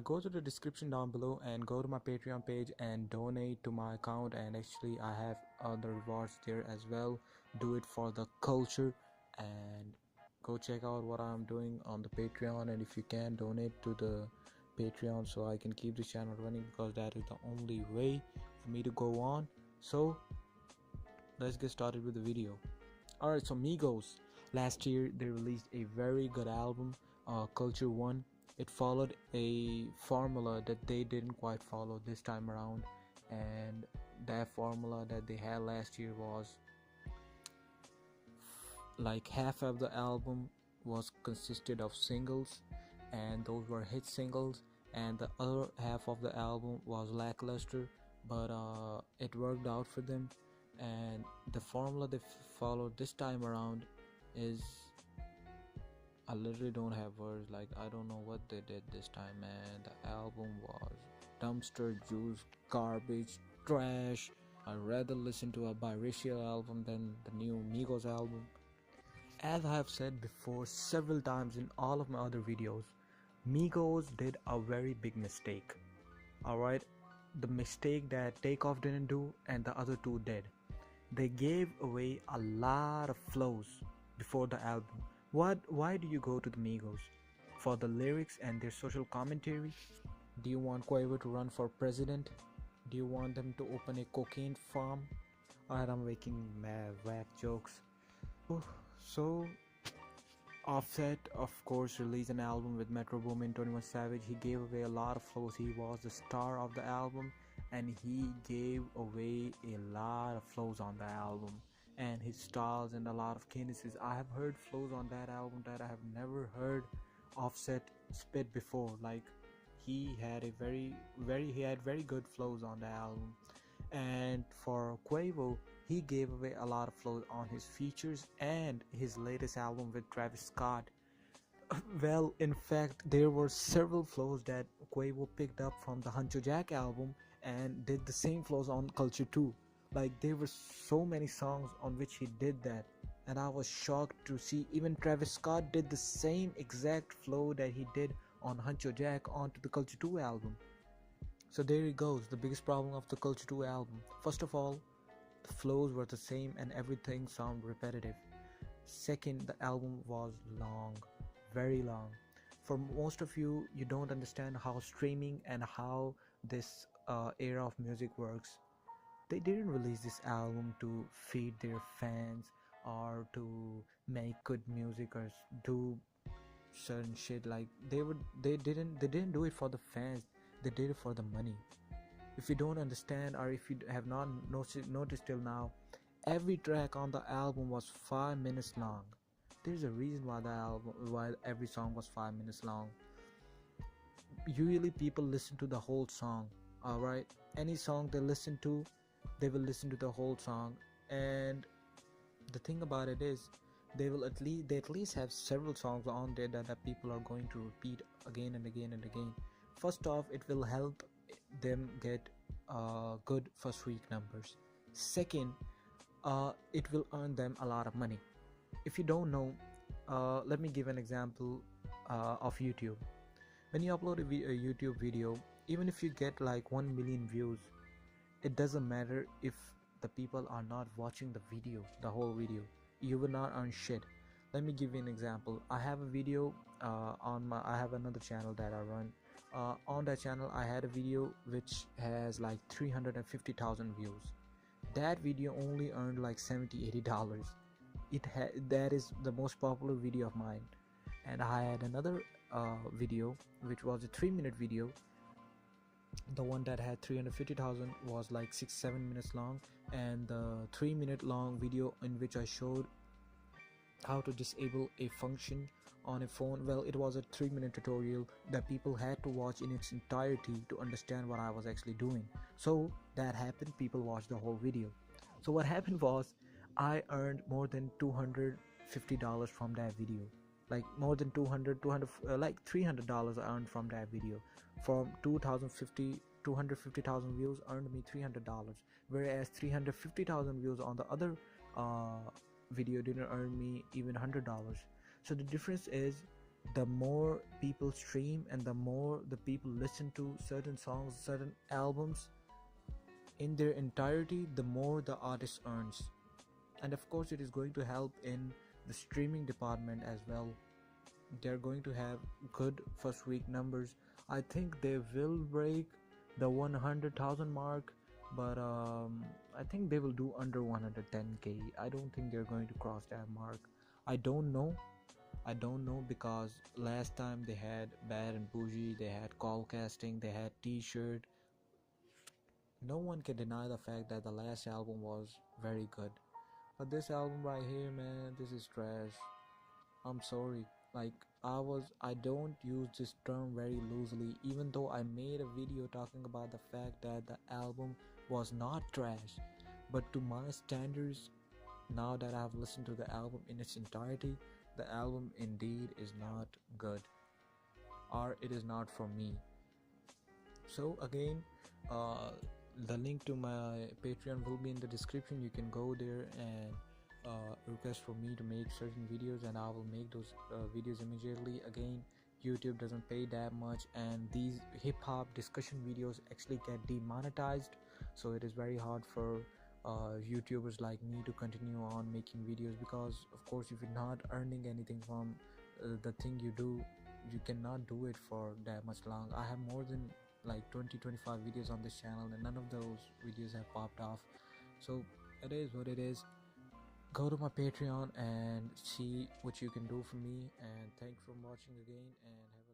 Go to the description down below and go to my Patreon page and donate to my account, and actually I have other rewards there as well. Do it for the culture, and go check out what I'm doing on the Patreon, and if you can donate to the Patreon so I can keep the channel running, because that is the only way for me to go on. So let's get started with the video. Alright, so Migos, last year they released a very good album, Culture One. It followed a formula that they didn't quite follow this time around, and that formula that they had last year was like half of the album was consisted of singles, and those were hit singles, and the other half of the album was lackluster, but it worked out for them. And the formula they followed this time around is, I literally don't have words. Like, I don't know what they did this time, man. The album was dumpster juice, garbage, trash. I'd rather listen to a biracial album than the new Migos album. As I have said before several times in all of my other videos, Migos did a very big mistake. Alright? The mistake that Takeoff didn't do and the other two did. They gave away a lot of flows before the album. Why do you go to the Migos? For the lyrics and their social commentary? Do you want Quavo to run for president? Do you want them to open a cocaine farm? Alright, I'm making mad whack jokes. So Offset, of course, released an album with Metro Boomin, 21 Savage. He gave away a lot of flows. He was the star of the album, and he gave away a lot of flows on the album, and his styles and a lot of cadences. I have heard flows on that album that I have never heard Offset spit before. Like, he had very good flows on the album. And for Quavo, he gave away a lot of flows on his features and his latest album with Travis Scott. Well, in fact, there were several flows that Quavo picked up from the Huncho Jack album and did the same flows on Culture 2. Like, there were so many songs on which he did that, and I was shocked to see even Travis Scott did the same exact flow that he did on Huncho Jack onto the Culture 2 album. So there it goes, the biggest problem of the Culture 2 album. First of all, the flows were the same and everything sounded repetitive. Second, the album was long, very long. For most of you, you don't understand how streaming and how this era of music works. They didn't release this album to feed their fans or to make good music or do certain shit. Like, they didn't do it for the fans. They did it for the money. If you don't understand, or if you have not noticed till now, every track on the album was 5 minutes long. There's a reason why every song was 5 minutes long. Usually people listen to the whole song. Alright, any song they listen to, they will listen to the whole song. And the thing about it is, they at least have several songs on there that people are going to repeat again and again and again. First off, it will help them get good first week numbers. Second, it will earn them a lot of money. If you don't know, let me give an example of YouTube. When you upload a YouTube video, even if you get like 1 million views, it doesn't matter if the people are not watching the whole video. You will not earn shit. Let me give you an example. I have a video I have another channel that I run. On that channel, I had a video which has like 350,000 views. That video only earned like $70-80. That is the most popular video of mine. And I had another video which was a 3-minute video. The one that had 350,000 was like 6-7 minutes long, and the 3-minute long video in which I showed how to disable a function on a phone, well, it was a 3-minute tutorial that people had to watch in its entirety to understand what I was actually doing. So that happened, people watched the whole video. So what happened was, I earned more than $250 from that video. Like more than like $300 I earned from that video. From 250,000 views earned me $300, whereas 350,000 views on the other video didn't earn me even $100. So the difference is, the more people stream and the more the people listen to certain songs, certain albums in their entirety, the more the artist earns. And of course, it is going to help in the streaming department as well. They're going to have good first week numbers. I think they will break the 100,000 mark, but I think they will do under 110k. I don't think they're going to cross that mark. I don't know. I don't know because last time they had Bad and Bougie, they had call casting, they had T-shirt. No one can deny the fact that the last album was very good. But this album right here, man, this is trash. I'm sorry. Like I don't use this term very loosely, even though I made a video talking about the fact that the album was not trash. But to my standards, now that I've listened to the album in its entirety, the album indeed is not good, or it is not for me. So again, uh, the link to my Patreon will be in the description. You can go there and request for me to make certain videos, and I will make those videos immediately. Again, YouTube doesn't pay that much, and these hip-hop discussion videos actually get demonetized, so it is very hard for YouTubers like me to continue on making videos, because of course if you're not earning anything from the thing you do, you cannot do it for that much long. I have more than like 20-25 videos on this channel, and none of those videos have popped off. So it is what it is. Go to my Patreon and see what you can do for me, and thanks for watching again, and have